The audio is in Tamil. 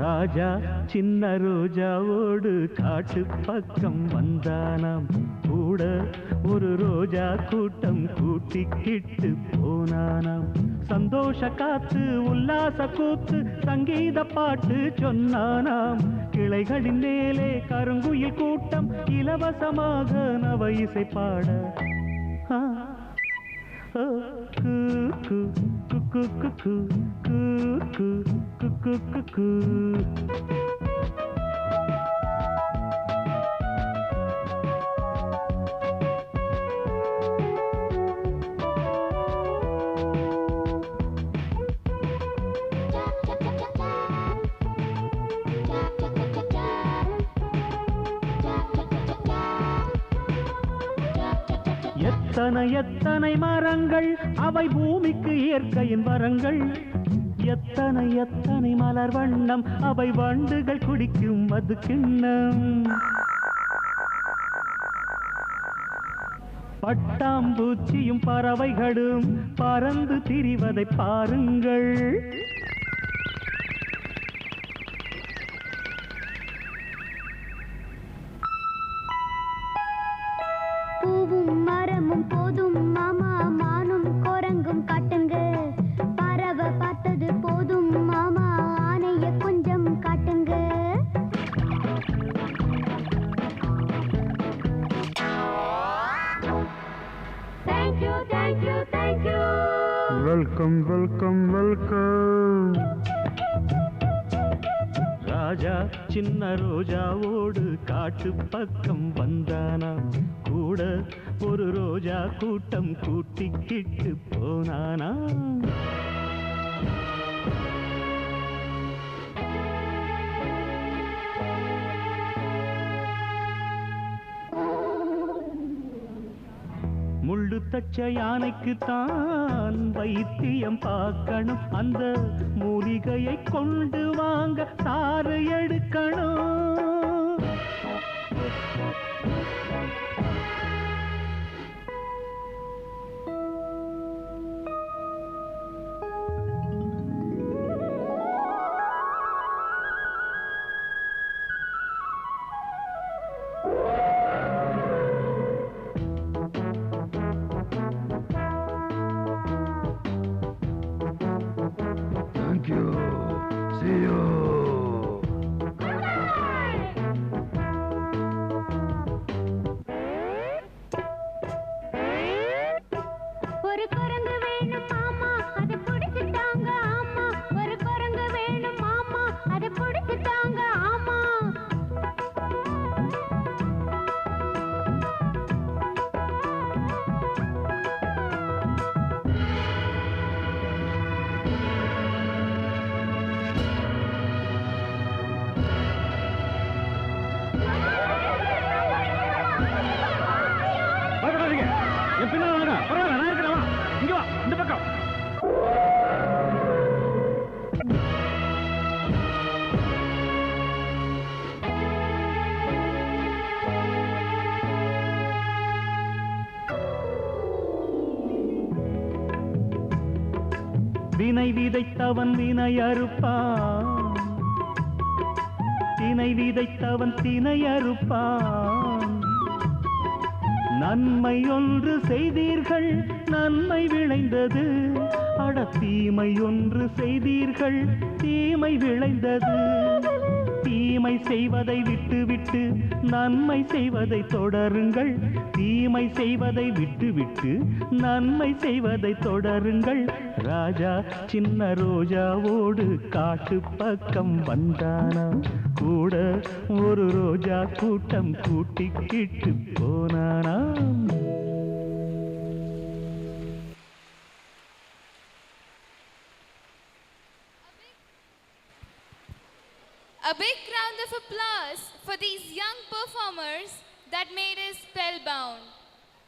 ராஜா சின்ன ரோஜாவோடு காட்டு பக்கம் வந்தானாம், கூட ஒரு ரோஜா கூட்டம் கூட்டிக்கிட்டு போனானாம். சந்தோஷ காத்து உல்லாச கூத்து சங்கீத பாட்டு சொன்னானாம். கிளைகளின் மேலே கருங்குயில் கூட்டம் இலவசமாக நவ இசை பாட எத்தனை எத்தனை மரங்கள் அவை பூமிக்கு இயற்கையின் வரங்கள். எத்தனை எத்தனை மலர் வண்ணம் அவை வண்டுகள் குடிக்கும் மது கிண்ணம். பட்டாம்பூச்சியும் பறவைகளும் பறந்து திரிவதை பாருங்கள். பூவும் மரமும் போதும் மாமா, மானும் குரங்கும் காட்டுங்க. பறவை பார்த்தது போதும் மாமா, ஆனைய கொஞ்சம் காட்டுங்க. Thank you thank you thank you. Welcome welcome welcome. Raja சின்ன ரோஜாவோடு காட்டு பக்கம் வந்தானாம், கூட ஒரு ரோஜா கூட்டம் கூட்டிக்கிட்டு போனானாம். முள்ளு தச்ச யானைக்கு தான் வைத்தியம் பார்க்கணும். அந்த மூலிகையை கொண்டு வாங்க சாறு எடுக்கணும். Thank you. See you. ஒரு குரங்கு வேணும் மாமா, அதை பிடிச்சிட்டாங்க ஆமா. ஒரு குரங்கு வேணும் மாமா, அதை பிடிச்சிட்டாங்க ஆமா. என் பின்னால வாங்க, பரவாயில்ல நான் இருக்கிறேன், இங்க வா, இந்த பக்கம். வினை விதைத்தவன் வினை அறுப்பான், தினை விதைத்தவன் தினை அறுப்பான். நன்மை ஒன்று செய்தீர்கள் நன்மை விளைந்தது, அட தீமை ஒன்று செய்தீர்கள் தீமை விளைந்தது. தீமை செய்வதை விட்டுவிட்டு நன்மை செய்வதை தொடருங்கள். தீமை செய்வதை விட்டுவிட்டு நன்மை செய்வதை தொடருங்கள். ராஜா சின்ன ரோஜாவோடு காட்டு பக்கம் வந்தானாம், கூட ஒரு ரோஜா கூட்டம் கூட்டிக்கிட்டு போனானாம். A big round of applause for these young performers that made us spellbound.